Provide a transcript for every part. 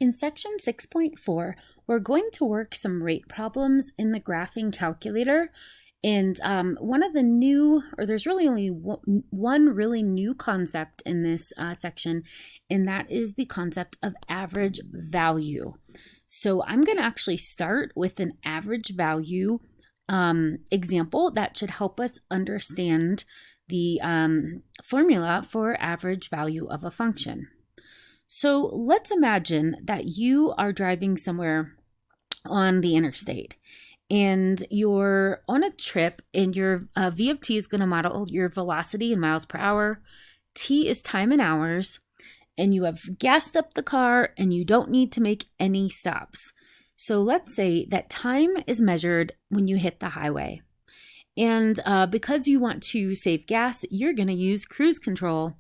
In section 6.4, we're going to work some rate problems in the graphing calculator. And one of the new, or there's really only one really new concept in this section, and that is the concept of average value. So I'm going to actually start with an average value example that should help us understand the formula for average value of a function. So let's imagine that you are driving somewhere on the interstate and you're on a trip, and your V of t is going to model your velocity in miles per hour. T is time in hours, and you have gassed up the car and you don't need to make any stops. So let's say that time is measured when you hit the highway. And because you want to save gas, you're going to use cruise control.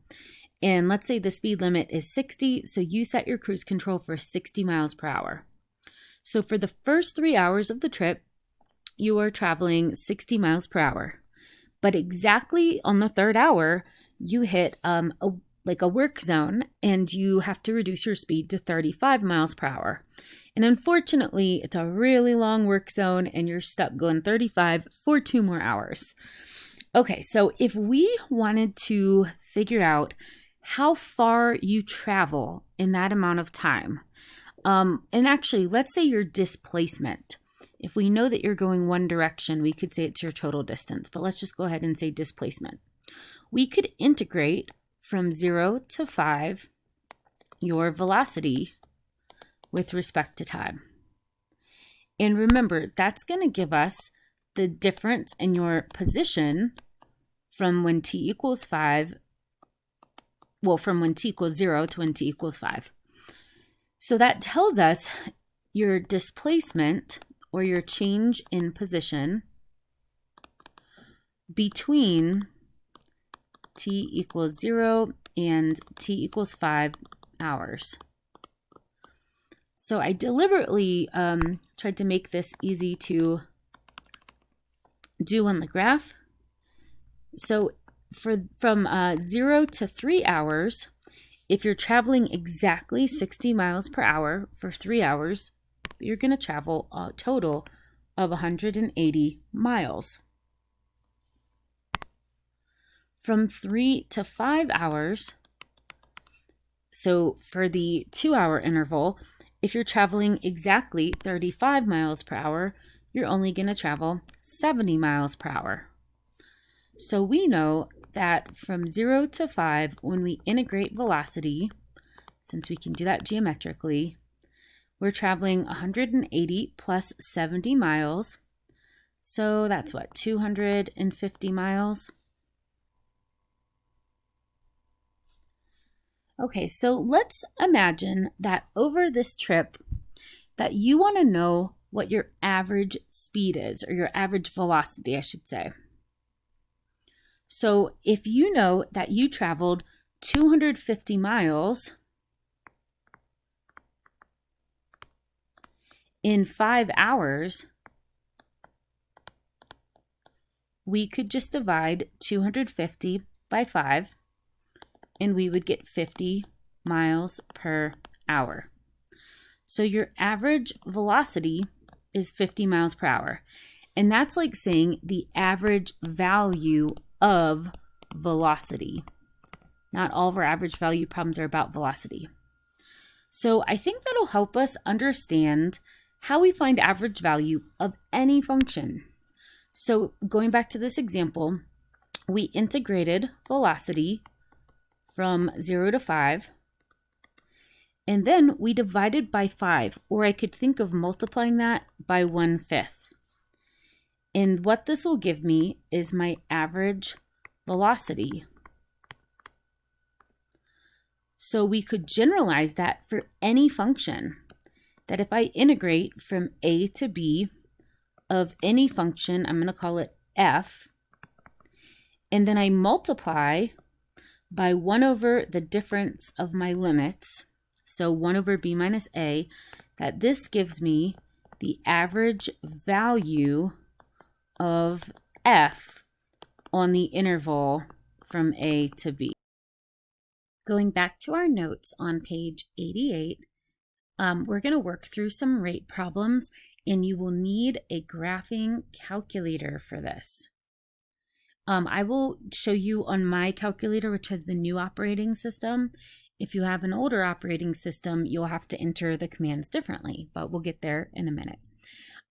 And let's say the speed limit is 60, so you set your cruise control for 60 miles per hour. So for the first 3 hours of the trip, you are traveling 60 miles per hour. But exactly on the third hour, you hit a work zone, and you have to reduce your speed to 35 miles per hour. And unfortunately, it's a really long work zone, and you're stuck going 35 for 2 more hours. Okay, so if we wanted to figure out how far you travel in that amount of time, and actually, let's say your displacement. If we know that you're going one direction, we could say it's your total distance, but let's just go ahead and say displacement. We could integrate from 0 to 5 your velocity with respect to time. And remember, that's going to give us the difference in your position from when t equals 5, from when t equals 0 to when t equals 5. So that tells us your displacement, or your change in position, between t equals 0 and t equals 5 hours. So I deliberately tried to make this easy to do on the graph. So from 0 to 3 hours, if you're traveling exactly 60 miles per hour for 3 hours, you're going to travel a total of 180 miles. From 3 to 5 hours, so for the 2-hour interval, if you're traveling exactly 35 miles per hour, you're only going to travel 70 miles per hour. So we know that from 0 to 5, when we integrate velocity, since we can do that geometrically, we're traveling 180 plus 70 miles. So that's what, 250 miles? Okay, so let's imagine that over this trip that you want to know what your average speed is, or your average velocity, I should say. So if you know that you traveled 250 miles in 5 hours, we could just divide 250 by 5, and we would get 50 miles per hour. So your average velocity is 50 miles per hour. And that's like saying the average value of velocity. Not all of our average value problems are about velocity. So I think that'll help us understand how we find average value of any function. So going back to this example, we integrated velocity from 0 to 5, and then we divided by 5, or I could think of multiplying that by 1/5. And what this will give me is my average velocity. So we could generalize that for any function, that if I integrate from a to b of any function, I'm going to call it f, and then I multiply by 1 over the difference of my limits, so 1 over b minus a, that this gives me the average value of f on the interval from a to b. Going back to our notes on page 88, we're going to work through some rate problems, and you will need a graphing calculator for this. I will show you on my calculator, which has the new operating system. If you have an older operating system, you'll have to enter the commands differently, but we'll get there in a minute.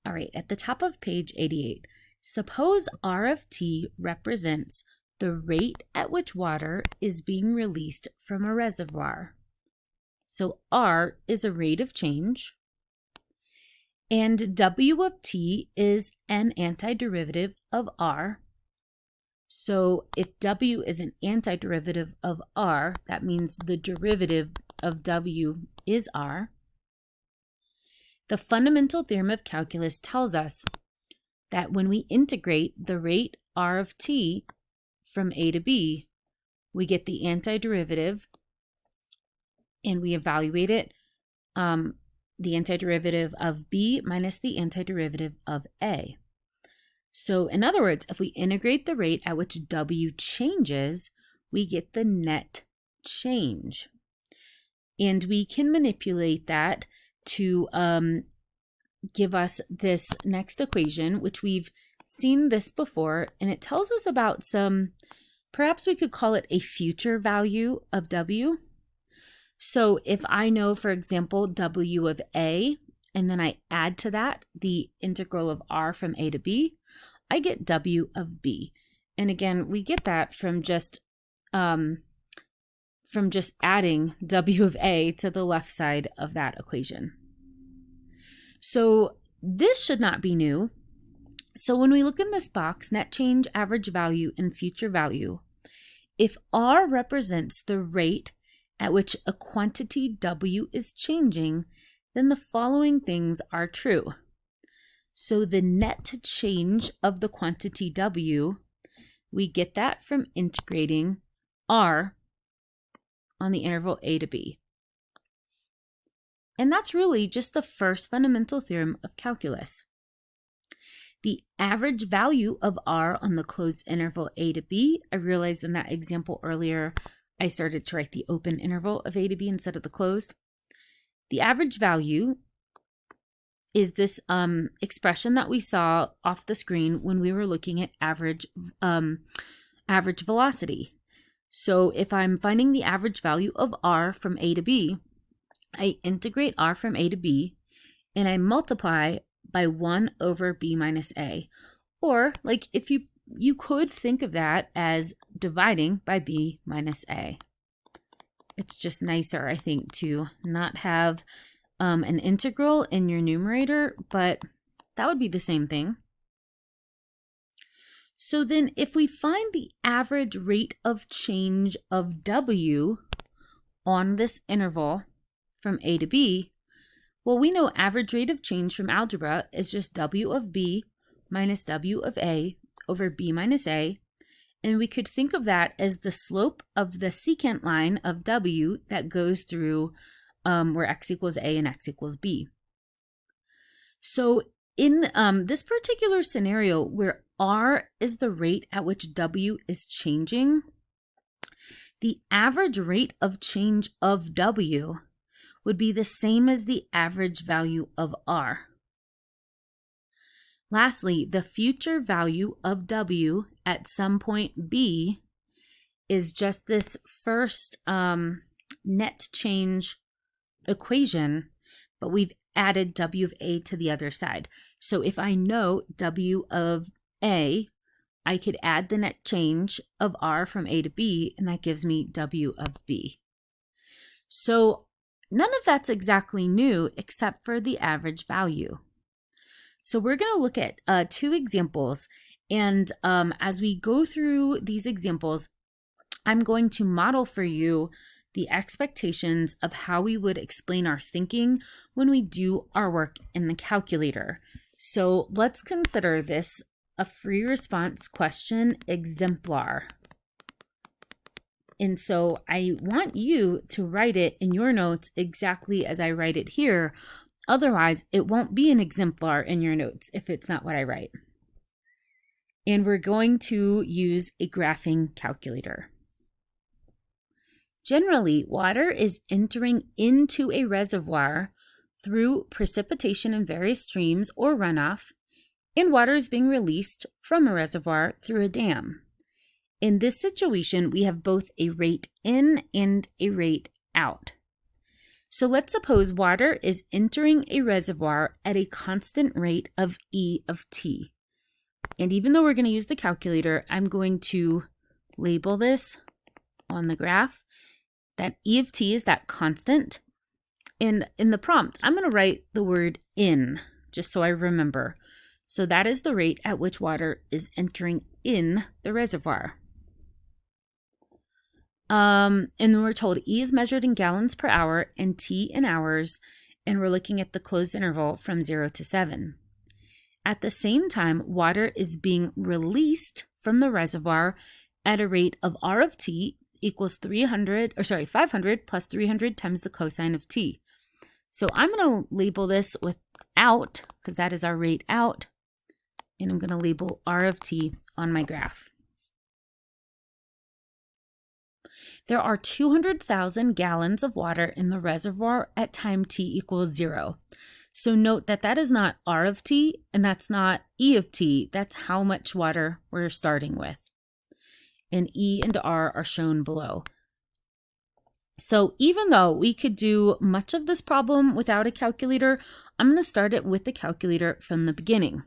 All right, at the top of page 88, suppose R of t represents the rate at which water is being released from a reservoir. So R is a rate of change, and W of t is an antiderivative of R. So if W is an antiderivative of R, that means the derivative of W is R. The fundamental theorem of calculus tells us that when we integrate the rate R of t from A to B, we get the antiderivative, and we evaluate it, the antiderivative of B minus the antiderivative of A. So in other words, if we integrate the rate at which W changes, we get the net change. And we can manipulate that to give us this next equation, which we've seen this before, and it tells us about some, perhaps we could call it a future value of W. So if I know, for example, W of A, and then I add to that the integral of R from A to B, I get W of B. And again, we get that from just adding W of A to the left side of that equation. So this should not be new. So when we look in this box, net change, average value, and future value, if R represents the rate at which a quantity W is changing, then the following things are true. So the net change of the quantity W, we get that from integrating R on the interval A to B. And that's really just the first fundamental theorem of calculus. The average value of R on the closed interval A to B, I realized in that example earlier, I started to write the open interval of A to B instead of the closed. The average value is this expression that we saw off the screen when we were looking at average velocity. So if I'm finding the average value of R from A to B, I integrate R from A to B, and I multiply by 1 over B minus A. Or, like, if you could think of that as dividing by B minus A. It's just nicer, I think, to not have an integral in your numerator, but that would be the same thing. So then if we find the average rate of change of W on this interval from A to B, well, we know average rate of change from algebra is just W of B minus W of A over B minus A, and we could think of that as the slope of the secant line of W that goes through where x equals A and x equals B. So in this particular scenario where R is the rate at which W is changing, the average rate of change of W would be the same as the average value of R. Lastly, the future value of W at some point B is just this first net change equation, but we've added W of A to the other side. So if I know W of A, I could add the net change of R from A to B, and that gives me W of B. So none of that's exactly new except for the average value. So we're going to look at two examples, and as we go through these examples, I'm going to model for you the expectations of how we would explain our thinking when we do our work in the calculator. So let's consider this a free response question exemplar. And so I want you to write it in your notes exactly as I write it here. Otherwise, it won't be an exemplar in your notes if it's not what I write. And we're going to use a graphing calculator. Generally, water is entering into a reservoir through precipitation in various streams or runoff, and water is being released from a reservoir through a dam. In this situation, we have both a rate in and a rate out. So let's suppose water is entering a reservoir at a constant rate of E of t. And even though we're going to use the calculator, I'm going to label this on the graph that E of t is that constant. And in the prompt, I'm going to write the word in, just so I remember. So that is the rate at which water is entering in the reservoir. And we're told E is measured in gallons per hour and T in hours, and we're looking at the closed interval from 0 to 7. At the same time, water is being released from the reservoir at a rate of R of T equals 500 plus 300 times the cosine of T. So I'm going to label this with out, because that is our rate out, and I'm going to label R of T on my graph. There are 200,000 gallons of water in the reservoir at time t equals 0. So note that that is not R of t and that's not E of t. That's how much water we're starting with. And E and R are shown below. So even though we could do much of this problem without a calculator, I'm going to start it with the calculator from the beginning.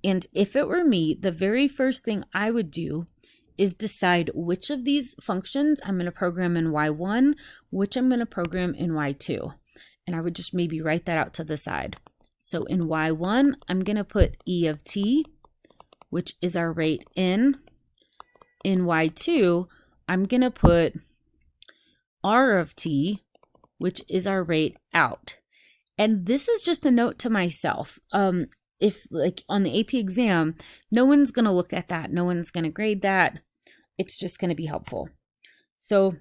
And if it were me, the very first thing I would do is decide which of these functions I'm going to program in Y1, which I'm going to program in Y2. And I would just maybe write that out to the side. So in Y1, I'm going to put E of t, which is our rate in. In Y2, I'm going to put R of t, which is our rate out. And this is just a note to myself. If like on the AP exam, no one's going to look at that. No one's going to grade that. It's just going to be helpful. So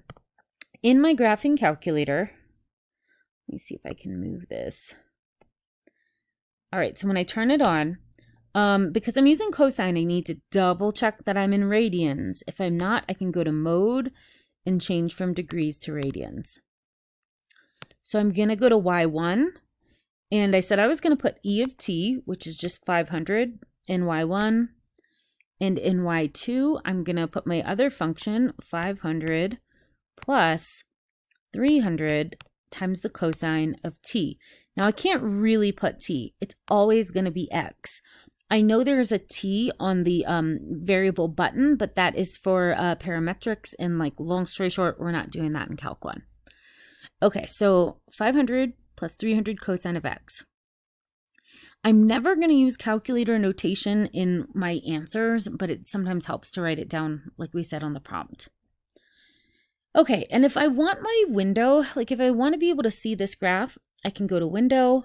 in my graphing calculator, let me see if I can move this. All right, so when I turn it on, because I'm using cosine, I need to double check that I'm in radians. If I'm not, I can go to mode and change from degrees to radians. So I'm going to go to Y1, and I said I was going to put E of t, which is just 500 in Y1. And in Y2, I'm going to put my other function, 500 plus 300 times the cosine of t. Now, I can't really put t. It's always going to be x. I know there's a t on the variable button, but that is for parametrics. And like long story short, we're not doing that in Calc 1. Okay, so 500 plus 300 cosine of x. I'm never going to use calculator notation in my answers, but it sometimes helps to write it down like we said on the prompt. Okay, and if I want my window, like if I want to be able to see this graph, I can go to window.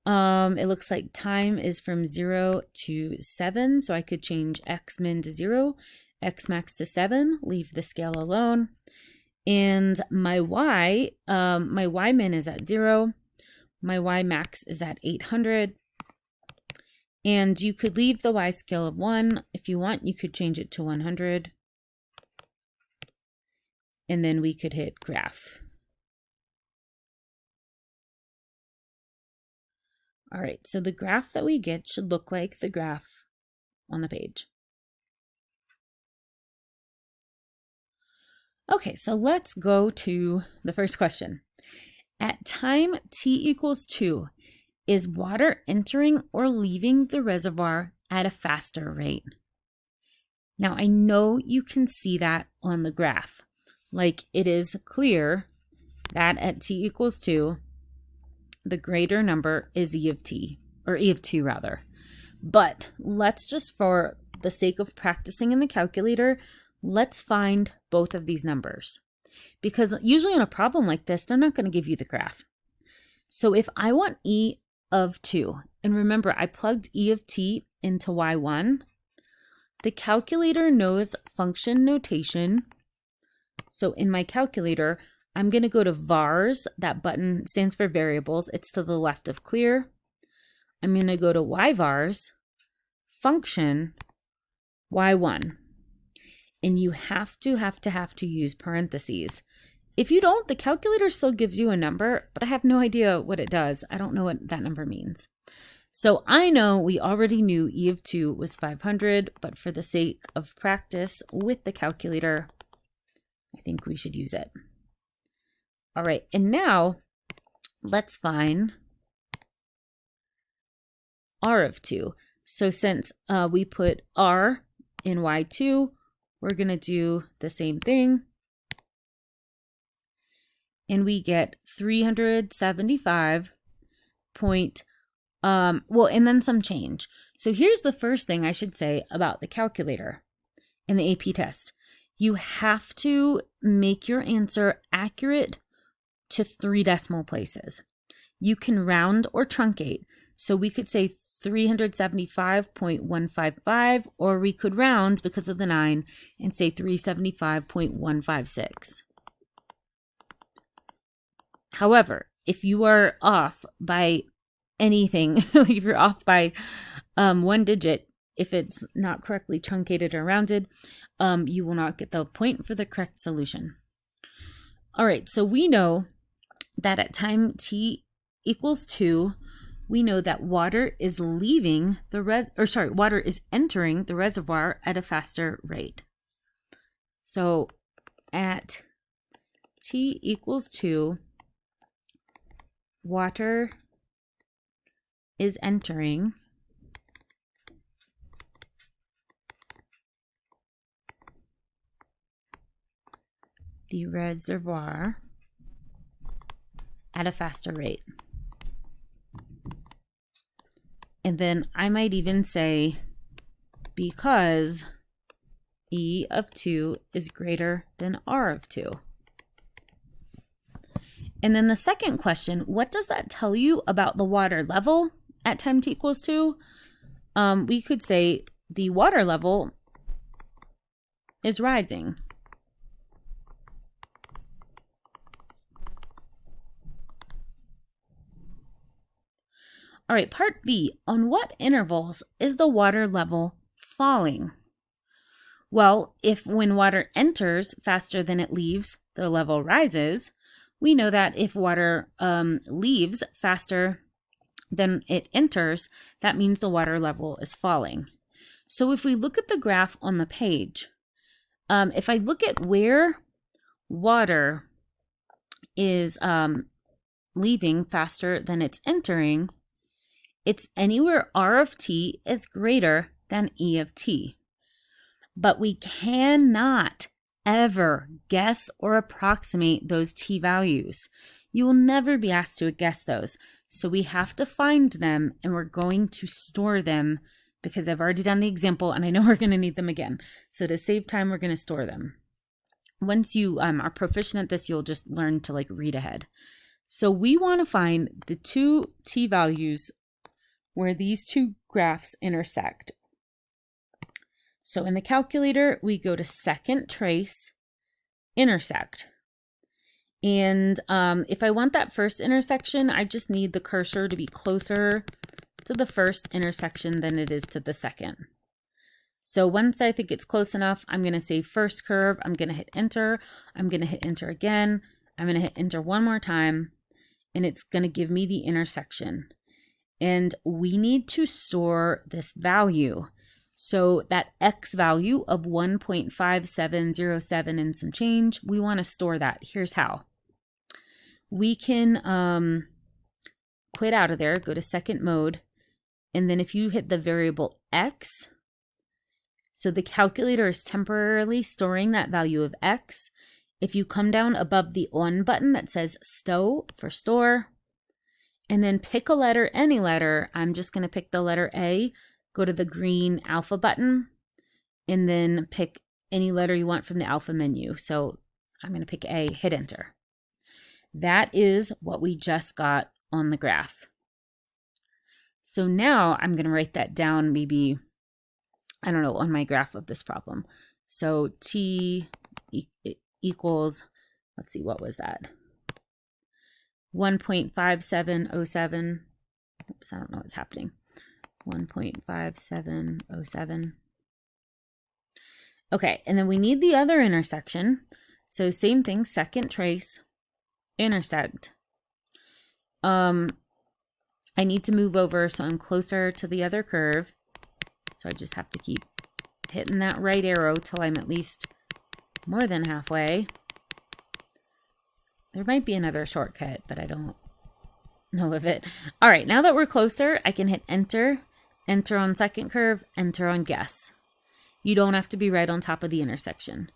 It looks like time is from 0 to 7, so I could change x min to 0, x max to 7, leave the scale alone. And my y min is at 0, my y max is at 800. And you could leave the y scale of 1. If you want, you could change it to 100. And then we could hit graph. All right, so the graph that we get should look like the graph on the page. Okay, so let's go to the first question. At time t equals 2, is water entering or leaving the reservoir at a faster rate? Now, I know you can see that on the graph. Like it is clear that at t equals 2, the greater number is E of t, or E of 2 rather. But let's just, for the sake of practicing in the calculator, let's find both of these numbers. Because usually in a problem like this, they're not going to give you the graph. So if I want E of 2, and remember I plugged E of t into Y1, the calculator knows function notation. So in my calculator, I'm going to go to vars. That button stands for variables. It's to the left of clear. I'm going to go to yvars, function, Y1. And you have to use parentheses. If you don't, the calculator still gives you a number, but I have no idea what it does. I don't know what that number means. So I know we already knew E of 2 was 500, but for the sake of practice with the calculator, I think we should use it. All right, and now let's find R of 2. So since we put R in Y2, we're going to do the same thing. And we get 375 point, well, and then some change. So here's the first thing I should say about the calculator in the AP test. You have to make your answer accurate to 3 decimal places. You can round or truncate. So we could say 375.155, or we could round because of the 9 and say 375.156. However, if you are off by anything, like if you're off by 1 digit, if it's not correctly truncated or rounded, you will not get the point for the correct solution. All right, so we know that at time t equals 2, we know that water is leaving the water is entering the reservoir at a faster rate. So at t equals 2, water is entering the reservoir at a faster rate. And then I might even say because E of 2 is greater than R of 2. And then the second question, what does that tell you about the water level at time t equals 2? We could say the water level is rising. All right, part B, on what intervals is the water level falling? Well, if when water enters faster than it leaves, the level rises. We know that if water leaves faster than it enters, that means the water level is falling. So if we look at the graph on the page, if I look at where water is leaving faster than it's entering, it's anywhere R of t is greater than E of t. But we cannot ever guess or approximate those t values. You will never be asked to guess those. So we have to find them, and we're going to store them because I've already done the example and I know we're going to need them again. So to save time, we're going to store them. Once you are proficient at this, you'll just learn to read ahead. So we want to find the 2 t values where these 2 graphs intersect. So in the calculator, we go to second trace, intersect. And if I want that first intersection, I just need the cursor to be closer to the first intersection than it is to the second. So once I think it's close enough, I'm going to say first curve, I'm going to hit enter, I'm going to hit enter again, I'm going to hit enter one more time, and it's going to give me the intersection. And we need to store this value. So that X value of 1.5707 and some change, we want to store that. Here's how. We can quit out of there, go to second mode, and then if you hit the variable X, so the calculator is temporarily storing that value of X. If you come down above the on button that says stow for store, and then pick a letter, any letter, I'm just going to pick the letter A, go to the green alpha button, and then pick any letter you want from the alpha menu. So I'm going to pick A, hit enter. That is what we just got on the graph. So now I'm going to write that down maybe, I don't know, on my graph of this problem. So T equals, let's see, what was that? 1.5707. Oops, I don't know what's happening. 1.5707. Okay, and then we need the other intersection. So same thing, second trace, intersect. I need to move over so I'm closer to the other curve. So I just have to keep hitting that right arrow till I'm at least more than halfway. There might be another shortcut, but I don't know of it. All right, now that we're closer, I can hit enter, enter on second curve, enter on guess. You don't have to be right on top of the intersection.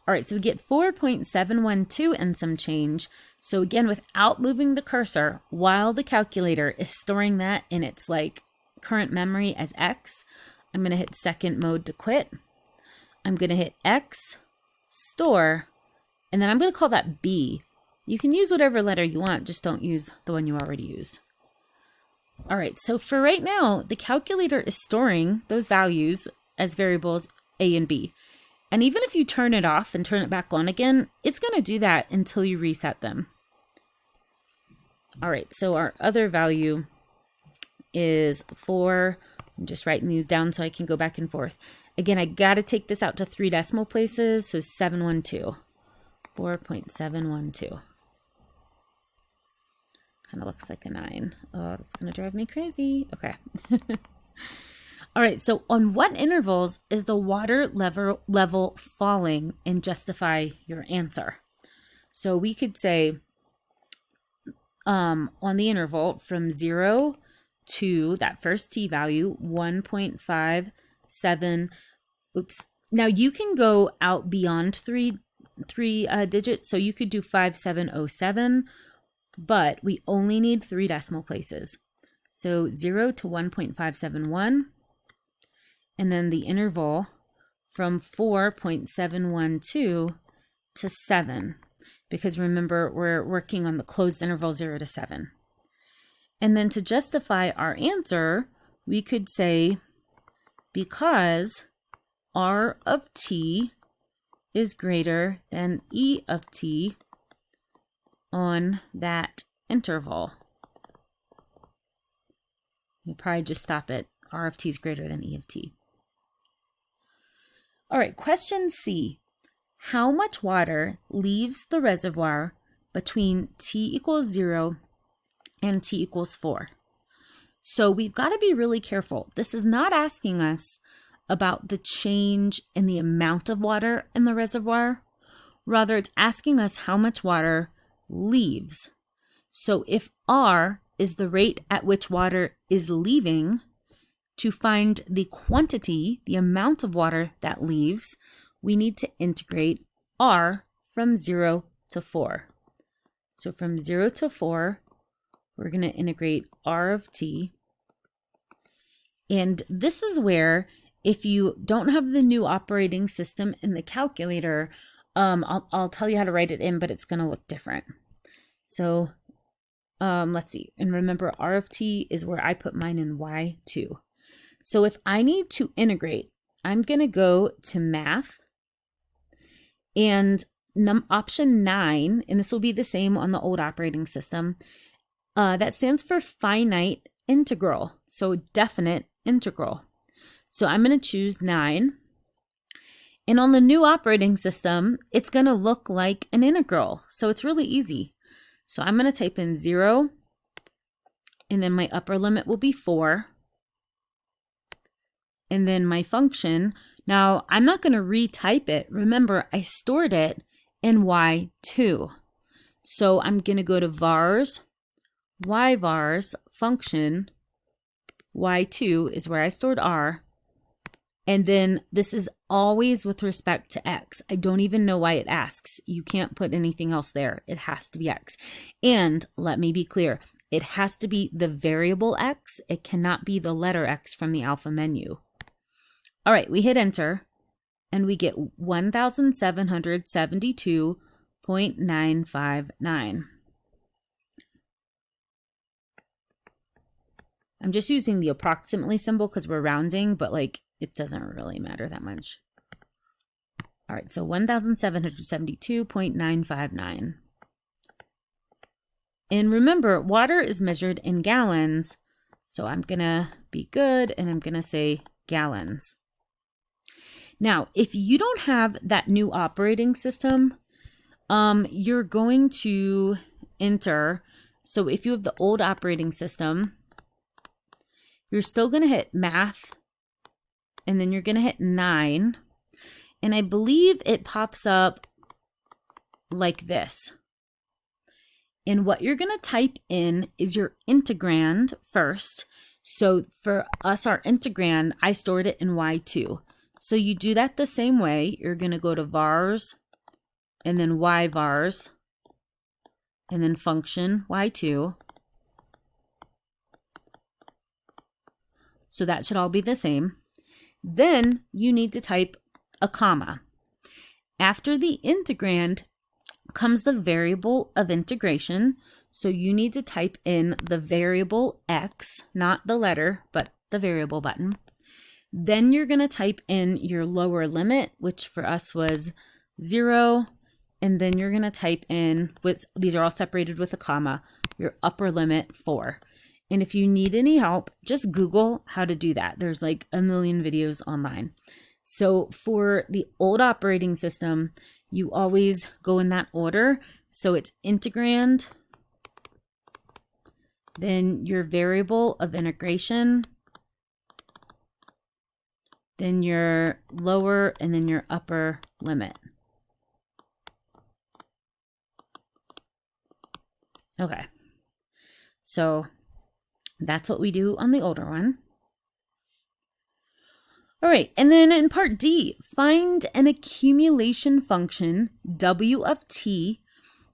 All right, so we get 4.712 and some change. So again, without moving the cursor, while the calculator is storing that in its like current memory as X, I'm gonna hit second mode to quit. I'm gonna hit X, store, and then I'm gonna call that B. You can use whatever letter you want, just don't use the one you already used. All right, so for right now, the calculator is storing those values as variables A and B. And even if you turn it off and turn it back on again, it's going to do that until you reset them. All right, so our other value is 4. I'm just writing these down so I can go back and forth. Again, I got to take this out to 3 decimal places, so 712. 4.712. Kind of looks like a 9. Oh, that's going to drive me crazy. Okay. All right, so on what intervals is the water level falling and justify your answer? So we could say on the interval from 0 to that first t value, 1.57. Oops. Now you can go out beyond three digits, so you could do 5707, but we only need 3 decimal places. So 0 to 1.571. And then the interval from 4.712 to 7, because remember, we're working on the closed interval 0 to 7. And then to justify our answer, we could say because R of t is greater than E of t on that interval. You probably just stop at R of t is greater than E of t. All right, question C. How much water leaves the reservoir between t equals 0 and t equals 4? So we've got to be really careful. This is not asking us about the change in the amount of water in the reservoir. Rather, it's asking us how much water leaves. So if R is the rate at which water is leaving, to find the quantity, the amount of water that leaves, we need to integrate R from 0 to 4. So from 0 to 4, we're going to integrate R of t. And this is where, if you don't have the new operating system in the calculator, I'll tell you how to write it in, but it's going to look different. So let's see. And remember, R of t is where I put mine in Y2. So if I need to integrate, I'm going to go to math and option 9, and this will be the same on the old operating system. That stands for finite integral, so definite integral. So I'm going to choose 9. And on the new operating system, it's going to look like an integral. So it's really easy. So I'm going to type in 0, and then my upper limit will be 4. And then my function, now I'm not going to retype it. Remember, I stored it in Y2. So I'm going to go to vars, yvars, function, Y2 is where I stored R. And then this is always with respect to X. I don't even know why it asks. You can't put anything else there. It has to be X. And let me be clear, it has to be the variable X. It cannot be the letter X from the alpha menu. All right, we hit enter and we get 1,772.959. I'm just using the approximately symbol because we're rounding, but like it doesn't really matter that much. All right, so 1,772.959. And remember, water is measured in gallons. So I'm going to be good and I'm going to say gallons. Now, if you don't have that new operating system, you're going to enter, so if you have the old operating system, you're still going to hit math, and then you're going to hit 9. And I believe it pops up like this. And what you're going to type in is your integrand first. So for us, our integrand, I stored it in y2. So you do that the same way. You're going to go to vars, and then y vars, and then function y2. So that should all be the same. Then you need to type a comma. After the integrand comes the variable of integration. So you need to type in the variable x, not the letter, but the variable button. Then you're going to type in your lower limit, which for us was 0. And then you're going to type in, these are all separated with a comma, your upper limit 4. And if you need any help, just Google how to do that. There's like a million videos online. So for the old operating system, you always go in that order. So it's integrand, then your variable of integration, then your lower, and then your upper limit. Okay, so that's what we do on the older one. All right, and then in part D, find an accumulation function, W of t,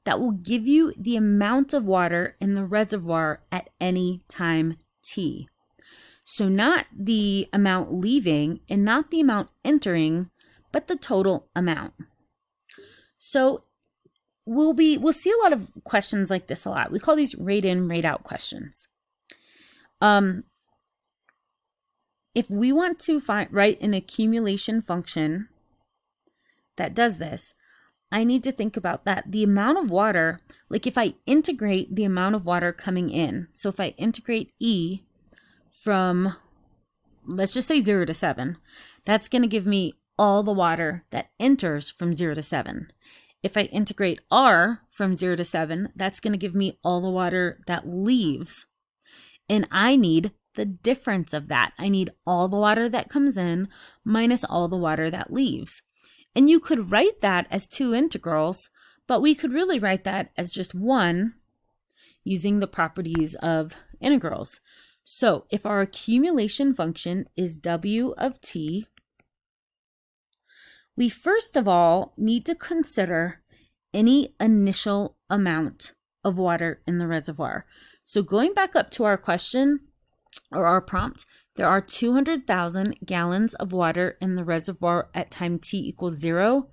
that will give you the amount of water in the reservoir at any time t. So not the amount leaving and not the amount entering, but the total amount. So we'll see a lot of questions like this a lot. We call these rate in, rate out questions. If we want to write an accumulation function that does this, I need to think about that. The amount of water, like if I integrate the amount of water coming in, so if I integrate E from, let's just say 0 to 7, that's going to give me all the water that enters from 0 to 7. If I integrate R from 0 to 7, that's going to give me all the water that leaves. And I need the difference of that. I need all the water that comes in minus all the water that leaves. And you could write that as 2 integrals, but we could really write that as just 1 using the properties of integrals. So if our accumulation function is W of t, we first of all need to consider any initial amount of water in the reservoir. So going back up to our question, or our prompt, there are 200,000 gallons of water in the reservoir at time t equals 0.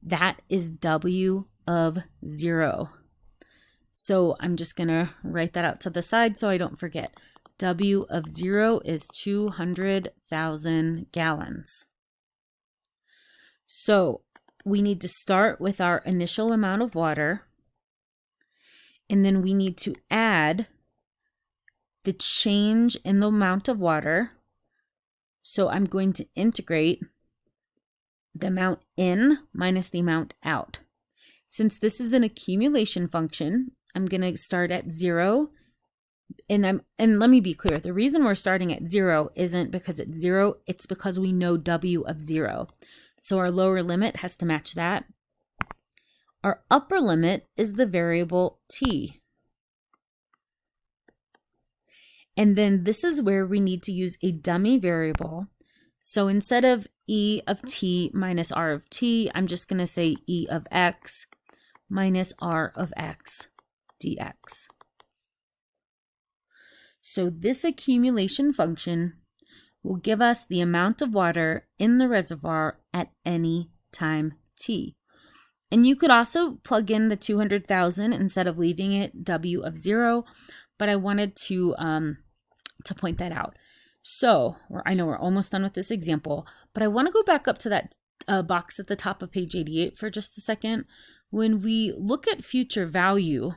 That is W of 0. So I'm just going to write that out to the side so I don't forget. W of 0 is 200,000 gallons. So we need to start with our initial amount of water, and then we need to add the change in the amount of water. So I'm going to integrate the amount in minus the amount out. Since this is an accumulation function, I'm going to start at 0. And let me be clear, the reason we're starting at 0 isn't because it's 0, it's because we know W of 0. So our lower limit has to match that. Our upper limit is the variable t. And then this is where we need to use a dummy variable. So instead of E of t minus R of t, I'm just going to say E of x minus R of x dx. So this accumulation function will give us the amount of water in the reservoir at any time t. And you could also plug in the 200,000 instead of leaving it W of 0, but I wanted to point that out. So I know we're almost done with this example, but I want to go back up to that box at the top of page 88 for just a second. When we look at future value,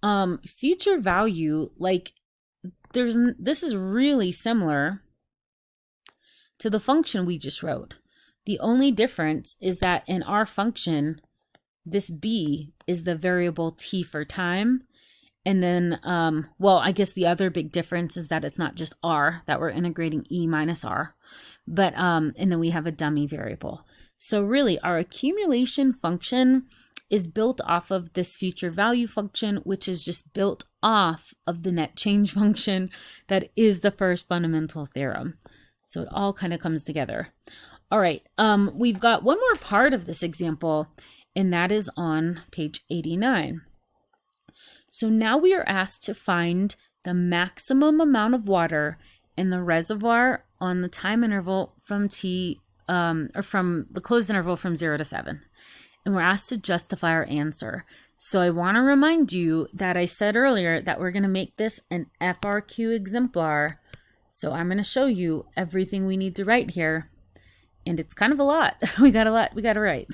like this is really similar to the function we just wrote. The only difference is that in our function, this b is the variable t for time. And then, well, I guess the other big difference is that it's not just r, that we're integrating e minus r, but, and then we have a dummy variable. So really, our accumulation function is built off of this future value function, which is just built off of the net change function that is the first fundamental theorem. So it all kind of comes together. All right, we've got one more part of this example, and that is on page 89. So now we are asked to find the maximum amount of water in the reservoir on the time interval from t, or from the closed interval from 0 to 7. And we're asked to justify our answer. So I want to remind you that I said earlier that we're going to make this an FRQ exemplar. So I'm going to show you everything we need to write here. And it's kind of a lot. We got to write.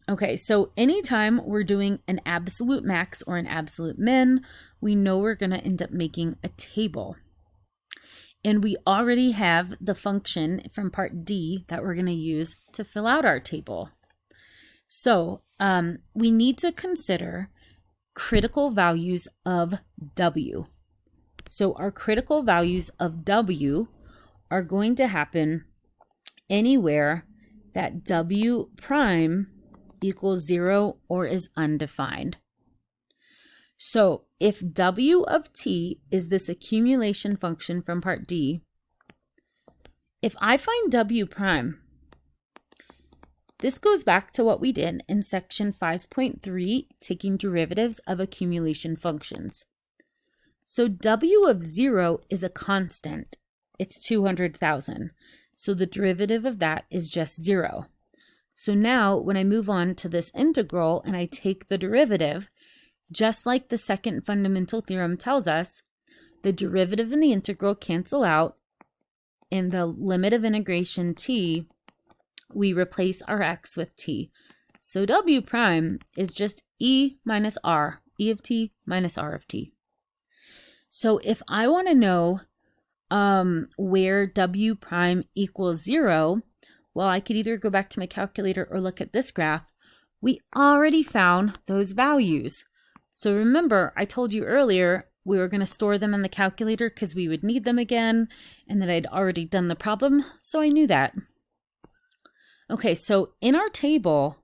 Okay, so anytime we're doing an absolute max or an absolute min, we know we're going to end up making a table. And we already have the function from part D that we're going to use to fill out our table. So we need to consider critical values of W. So our critical values of W are going to happen anywhere that W prime equals 0 or is undefined. So if W of t is this accumulation function from part D, if I find W prime, this goes back to what we did in section 5.3, taking derivatives of accumulation functions. So W of 0 is a constant. It's 200,000. So the derivative of that is just 0. So now when I move on to this integral and I take the derivative, just like the second fundamental theorem tells us, the derivative and the integral cancel out. In the limit of integration t, we replace our x with t. So W prime is just e minus r, e of t minus r of t. So if I want to know where W prime equals 0, well, I could either go back to my calculator or look at this graph. We already found those values. So remember, I told you earlier we were going to store them in the calculator because we would need them again, and that I'd already done the problem, so I knew that. Okay, so in our table,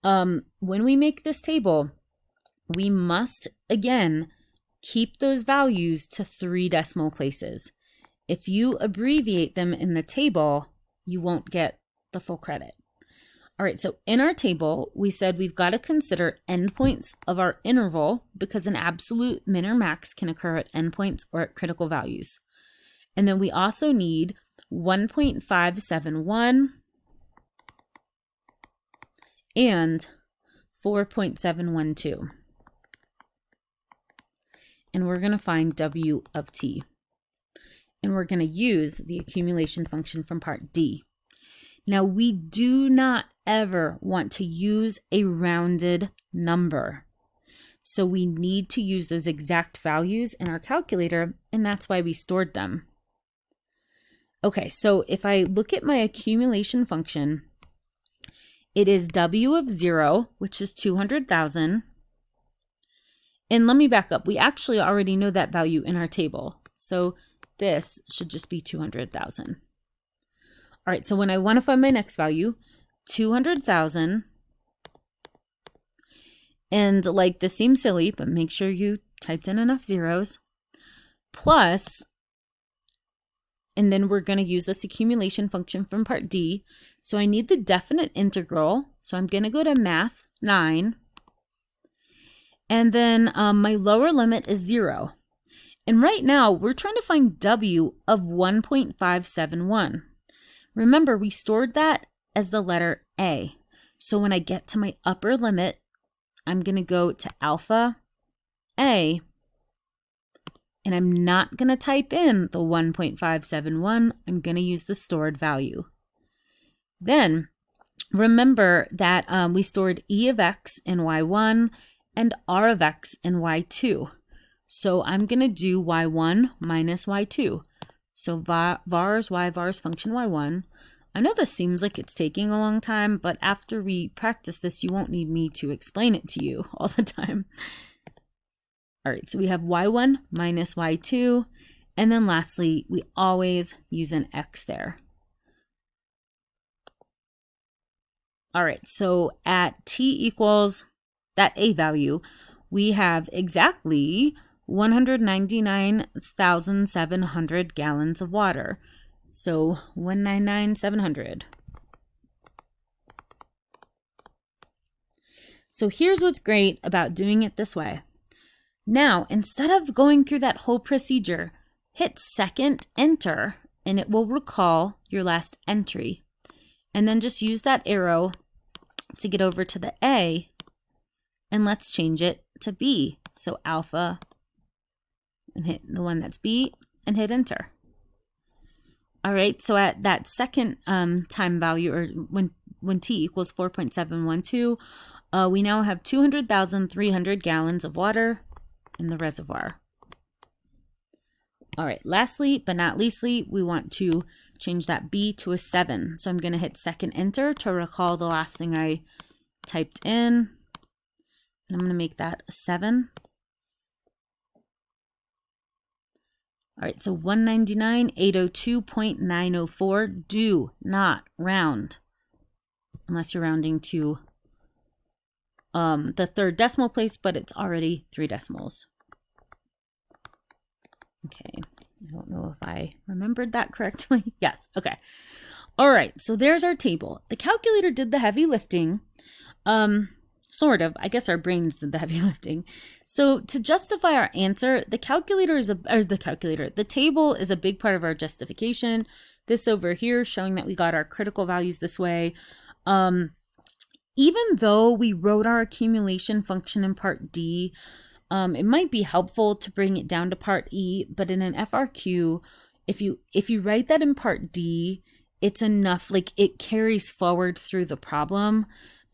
when we make this table, we must, again, keep those values to 3 decimal places. If you abbreviate them in the table, you won't get the full credit. All right, so in our table, we said we've got to consider endpoints of our interval because an absolute min or max can occur at endpoints or at critical values. And then we also need 1.571 and 4.712. And we're going to find W of t. And we're going to use the accumulation function from part D. Now, we do not ever want to use a rounded number. So we need to use those exact values in our calculator, and that's why we stored them. Okay, so if I look at my accumulation function, it is W of 0, which is 200,000. And let me back up. We actually already know that value in our table. So this should just be 200,000. All right, so when I want to find my next value, 200,000, and like this seems silly, but make sure you typed in enough zeros, plus, and then we're going to use this accumulation function from part D. So I need the definite integral. So I'm going to go to math 9. And then my lower limit is 0. And right now, we're trying to find W of 1.571. Remember, we stored that as the letter A. So when I get to my upper limit, I'm going to go to alpha A. And I'm not going to type in the 1.571. I'm going to use the stored value. Then, remember that we stored E of X in Y1 and R of X in Y2. So I'm going to do Y1 minus Y2. So vars y vars function Y1. I know this seems like it's taking a long time, but after we practice this, you won't need me to explain it to you all the time. All right, so we have y1 minus y2, and then lastly, we always use an x there. All right, so at t equals that a value, we have exactly 199,700 gallons of water. So 199,700. So here's what's great about doing it this way. Now, instead of going through that whole procedure, hit second enter and it will recall your last entry. And then just use that arrow to get over to the A, and let's change it to B. So alpha, and hit the one that's B, and hit enter. All right, so at that second time value, or when t equals 4.712, we now have 200,300 gallons of water in the reservoir. All right, lastly but not leastly, we want to change that B to a 7. So I'm going to hit second enter to recall the last thing I typed in. And I'm going to make that a 7. All right, so 199,802.904. Do not round unless you're rounding to the third decimal place, but it's already 3 decimals. Okay, I don't know if I remembered that correctly. Yes, okay. All right, so there's our table. The calculator did the heavy lifting. Sort of. I guess our brains did the heavy lifting. So to justify our answer, the table is a big part of our justification. This over here showing that we got our critical values this way. Even though we wrote our accumulation function in part D, it might be helpful to bring it down to part E, but in an FRQ, if you write that in part D, it's enough, like it carries forward through the problem,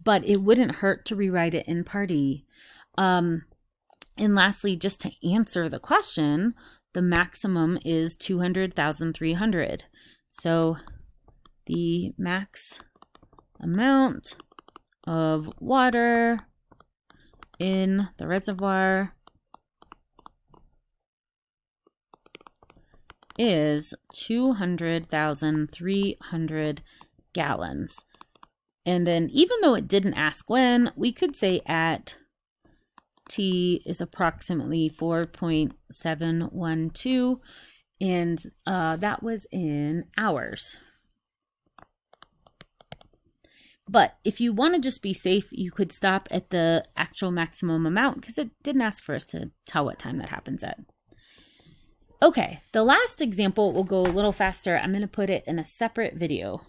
but it wouldn't hurt to rewrite it in part E. And lastly, just to answer the question, the maximum is 200,300. So the max amount of water in the reservoir is 200,300 gallons. And then even though it didn't ask when, we could say at T is approximately 4.712, and that was in hours. But if you want to just be safe, you could stop at the actual maximum amount because it didn't ask for us to tell what time that happens at. Okay, the last example will go a little faster. I'm going to put it in a separate video.